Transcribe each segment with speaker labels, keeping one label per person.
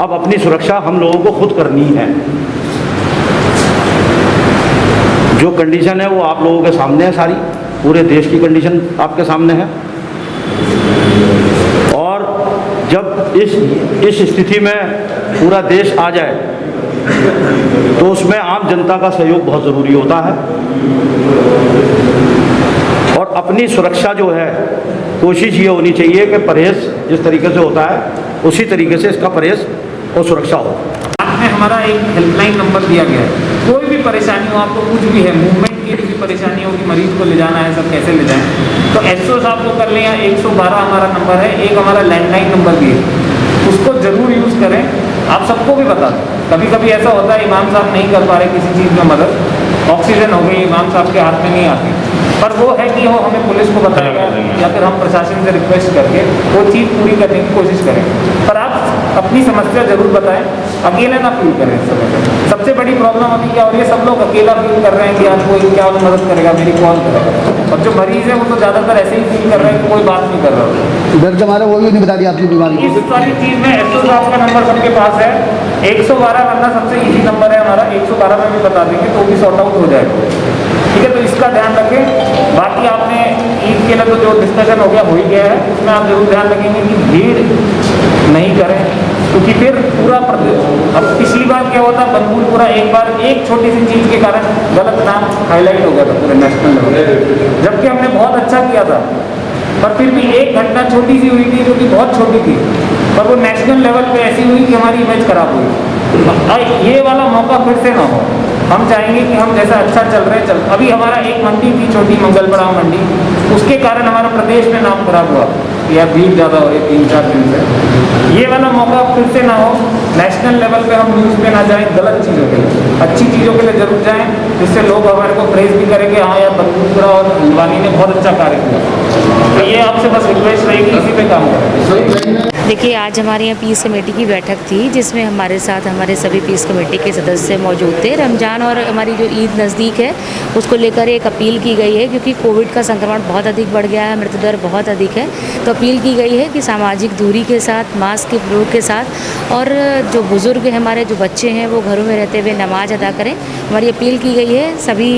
Speaker 1: अब अपनी सुरक्षा हम लोगों को खुद करनी है। जो कंडीशन है वो आप लोगों के सामने है, सारी पूरे देश की कंडीशन आपके सामने है। और जब इस स्थिति में पूरा देश आ जाए तो उसमें आम जनता का सहयोग बहुत ज़रूरी होता है। और अपनी सुरक्षा जो है, कोशिश ये होनी चाहिए कि परहेज़ जिस तरीके से होता है उसी तरीके से इसका परहेज़ और सुरक्षा हो।
Speaker 2: में हमारा एक हेल्पलाइन नंबर दिया गया है, कोई भी परेशानी हो, आपको कुछ भी है, मूवमेंट की भी परेशानी हो कि मरीज को ले जाना है, सब कैसे ले जाएं, तो एसओ साहब को कर लें या 112 हमारा नंबर है। एक हमारा लैंडलाइन नंबर भी है, उसको ज़रूर यूज़ करें। आप सबको भी बता दें, कभी कभी ऐसा होता है इमाम साहब नहीं कर पा रहे किसी चीज़ में मदद, ऑक्सीजन हो गई, इमाम साहब के हाथ में नहीं आती, पर वो है कि वो हमें पुलिस को बताएगा या फिर हम प्रशासन से रिक्वेस्ट करके वो चीज़ पूरी करने की कोशिश करें। पर आप अपनी समस्या ज़रूर बताएं, अकेले ना फील करें। सबसे बड़ी प्रॉब्लम अभी क्या हो रही है, सब लोग अकेला फील कर रहे हैं कि यार कोई क्या मदद करेगा, मेरी कॉल करेगा। और जो मरीज़ है वो तो ज़्यादातर ऐसे ही फील कर रहे हैं कि कोई बात नहीं कर रहा।
Speaker 3: डर हमारा वो भी नहीं बता दिया आपकी बीमारी।
Speaker 2: इस सारी चीज़ में एसओ साहब का नंबर सबके पास है, 112 करना सबसे ईजी नंबर है हमारा, 112 में भी बता देंगे तो भी सॉर्ट आउट हो जाएगा। ठीक है, तो इसका ध्यान रखें। बाकी आपने ईद के लिए तो जो डिस्कशन हो गया हो ही गया है, उसमें आप जरूर ध्यान रखेंगे कि भीड़ नहीं करें, क्योंकि फिर पूरा अब पिछली बार क्या हुआ था, बनभूलपुरा एक बार एक छोटी सी चीज़ के कारण गलत नाम हाईलाइट हो गया था पूरे नेशनल लेवल, जबकि हमने बहुत अच्छा किया था, पर फिर भी एक घटना छोटी सी हुई थी जो कि बहुत छोटी थी, पर वो नेशनल लेवल पे ऐसी हुई कि हमारी इमेज खराब हुई। ये वाला मौका फिर से ना हो। हम चाहेंगे कि हम जैसा अच्छा चल रहे चल, अभी हमारा एक मंडी थी छोटी मंगलपड़ा मंडी, उसके कारण हमारा प्रदेश में नाम खराब हुआ, या भीड़ ज़्यादा हो रही 3-4 दिन से। ये वाला मौका फिर से ना हो, नेशनल लेवल पे हम न्यूज़ पे ना जाएं गलत चीज़ों के लिए, अच्छी चीज़ों के लिए जरूर जाएं, जिससे लोग हमारे को प्रेज भी करेंगे, हाँ यार बनभूलपुरा और हल्द्वानी ने बहुत अच्छा कार्य किया। तो ये आपसे बस रिक्वेस्ट रहेगी, इसी पे काम करें।
Speaker 4: देखिए, आज हमारे यहाँ पीस कमेटी की बैठक थी, जिसमें हमारे साथ हमारे सभी पीस कमेटी के सदस्य मौजूद थे। रमज़ान और हमारी जो ईद नज़दीक है उसको लेकर एक अपील की गई है, क्योंकि कोविड का संक्रमण बहुत अधिक बढ़ गया है, मृत्यु दर बहुत अधिक है। तो अपील की गई है कि सामाजिक दूरी के साथ, मास्क के प्रयोग के साथ, और जो बुज़ुर्ग हैं, हमारे जो बच्चे हैं, वो घरों में रहते हुए नमाज अदा करें। हमारी अपील की गई है सभी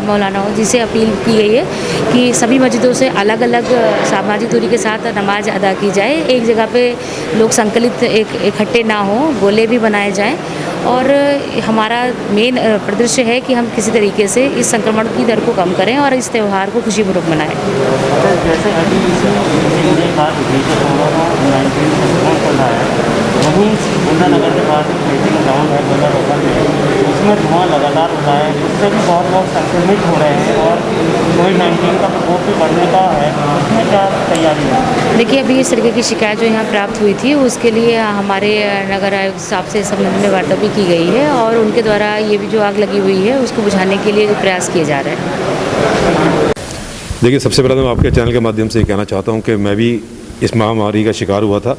Speaker 4: मौलानाओं जी से, अपील की गई है कि सभी मस्जिदों से अलग अलग सामाजिक दूरी के साथ नमाज अदा की जाए, एक जगह पे लोग संकलित इकट्ठे ना हों, गोले भी बनाए जाएं। और हमारा मेन परिदृश्य है कि हम किसी तरीके से इस संक्रमण की दर को कम करें और इस त्यौहार को खुशीपूर्वक मनाएं।
Speaker 5: जैसे अभी वहीं नगर के पास मीटिंग ग्राउंड है गोला में, उसमें धुआं लगातार हो रहा है, उससे भी बहुत लोग संक्रमित हो रहे हैं और कोविड-19 का प्रकोप भी बढ़ने का है, उसमें क्या तैयारी है?
Speaker 4: देखिए, अभी इस तरीके की शिकायत जो यहाँ प्राप्त हुई थी, उसके लिए हमारे नगर आयुक्त साहब से संबंध में वार्ता भी की गई है, और उनके द्वारा ये भी जो आग लगी हुई है उसको बुझाने के लिए प्रयास किए जा रहे हैं।
Speaker 6: देखिए, सबसे पहले मैं आपके चैनल के माध्यम से ये कहना चाहता हूँ कि मैं भी इस महामारी का शिकार हुआ था,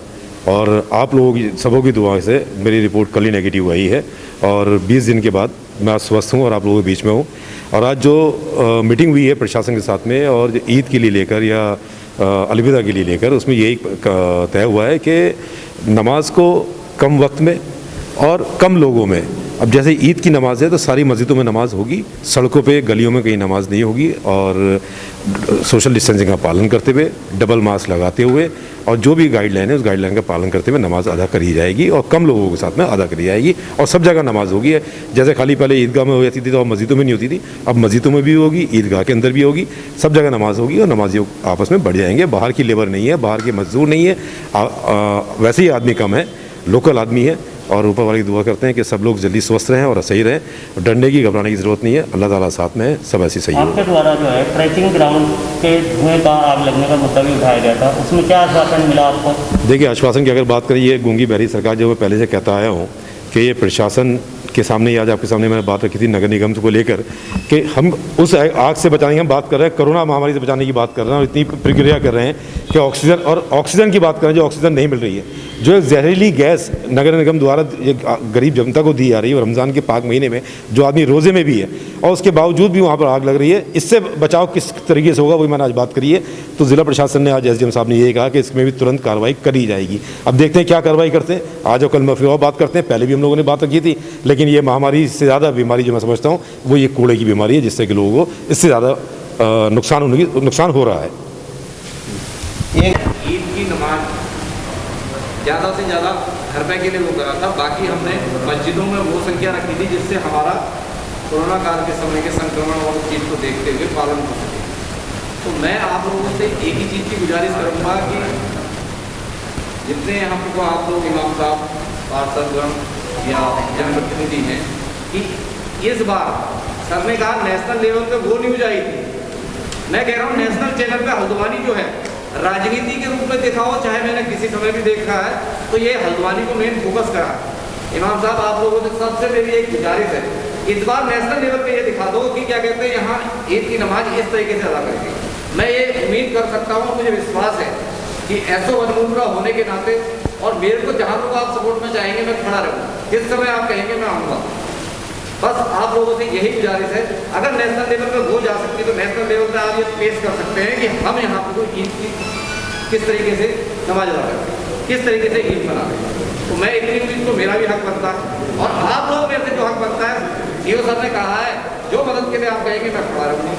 Speaker 6: और आप लोगों की सबों की दुआ से मेरी रिपोर्ट कल ही नेगेटिव आई है, और 20 दिन के बाद मैं स्वस्थ हूँ और आप लोगों के बीच में हूँ। और आज जो मीटिंग हुई है प्रशासन के साथ में, और जो ईद के लिए लेकर या अलविदा के लिए लेकर, उसमें यही तय हुआ है कि नमाज को कम वक्त में और कम लोगों में, अब जैसे ईद की नमाज़ है तो सारी मस्जिदों में नमाज होगी, सड़कों पे गलियों में कहीं नमाज नहीं होगी, और सोशल डिस्टेंसिंग का पालन करते हुए, डबल मास्क लगाते हुए, और जो भी गाइडलाइन है उस गाइडलाइन का पालन करते हुए नमाज अदा करी जाएगी, और कम लोगों के साथ में अदा करी जाएगी। और सब जगह नमाज होगी, जैसे खाली पहले ईदगाह में हो जाती थी तो अब मस्जिदों में नहीं होती थी, अब मस्जिदों में भी होगी, ईदगाह के अंदर भी होगी, सब जगह नमाज होगी, और नमाजियों आपस में बढ़ जाएंगे। बाहर की लेबर नहीं है, बाहर के मजदूर नहीं है, वैसे ही आदमी कम है, लोकल आदमी है, और ऊपर वाले की दुआ करते हैं कि सब लोग जल्दी स्वस्थ रहें और सही रहें, डरने की घबराने की ज़रूरत नहीं है, अल्लाह ताला साथ में है, सब ऐसी सही है।
Speaker 5: आपके द्वारा जो है ट्रैकिंग ग्राउंड के धुएं का आग लगने का मुद्दा भी उठाया गया था, उसमें क्या आश्वासन मिला आपको? देखिए,
Speaker 6: आश्वासन की अगर बात करें, ये गूंगी बहरी सरकार जो मैं पहले से कहता आया हूँ कि ये प्रशासन के सामने ही आज आपके सामने मैंने बात रखी थी नगर निगम को लेकर कि हम उस आग से बचाने की हम बात कर रहे हैं, कोरोना महामारी से बचाने की बात कर रहे हैं, और इतनी प्रक्रिया कर रहे हैं कि ऑक्सीजन की बात करें जो ऑक्सीजन नहीं मिल रही है। जो जहरीली गैस नगर निगम द्वारा गरीब जनता को दी जा रही है, रमज़ान के पाक महीने में जो आदमी रोज़े में भी है और उसके बावजूद भी वहाँ पर आग लग रही है, इससे बचाव किस तरीके से होगा वही मैंने आज बात करी है। तो ज़िला प्रशासन ने आज SDM साहब ने ये कहा कि इसमें भी तुरंत कार्रवाई करी जाएगी। अब देखते हैं क्या कार्रवाई करते हैं, आज और कल में फिर और बात करते हैं। पहले भी हम लोगों ने बात की थी, लेकिन ये महामारी से ज़्यादा बीमारी जो मैं समझता हूँ वो ये कूड़े की बीमारी है, जिससे कि लोगों को इससे ज़्यादा नुकसान हो रहा है।
Speaker 7: ईद की नमाज ज़्यादा से ज़्यादा घर पे के लिए वो करा था, बाकी हमने मस्जिदों में वो संख्या रखी थी जिससे हमारा कोरोना काल के समय के संक्रमण और उस चीज़ को देखते हुए पालन हो सके। तो मैं आप लोगों से एक ही चीज़ की गुजारिश करूँगा कि जितने यहाँ पर आप लोग इमाम साहब, पार्षदगण या जनप्रतिनिधि हैं, कि इस बार सर ने कहा नेशनल लेवल पे वो न्यूज आई थी, मैं कह रहा हूँ नेशनल चैनल पे हल्द्वानी जो है राजनीति के रूप में दिखाओ, चाहे मैंने किसी समय भी देखा है, तो ये हल्द्वानी को मेन फोकस करा। इमाम साहब आप लोगों से सबसे मेरी एक गुजारिश है, इस बार नेशनल लेवल पे ये दिखा दो कि क्या कहते हैं यहाँ ईद की नमाज इस तरीके से अदा करेंगे। मैं ये उम्मीद कर सकता हूँ, मुझे विश्वास है कि ऐसो वनमूलरा होने के नाते और मेरे को जहाँ लोग आप सपोर्ट में चाहेंगे मैं खड़ा रहूँगा, जिस समय आप कहेंगे मैं आऊँगा। बस आप लोगों से यही गुजारिश है, अगर नेशनल लेवल पर हो जा सकती है तो नेशनल लेवल पर आप ये पेश कर सकते हैं कि हम यहाँ पर कोई ईद की किस तरीके से नमाज अदा करते हैं, किस तरीके से ईद मनाते हैं। तो मैं इतनी उम्मीद को मेरा भी हक बनता है और आप लोगों मेरे से जो हक बनता है, सीओ सर ने कहा है जो मदद के लिए आप कहेंगे मैं खड़ा रहूँगा।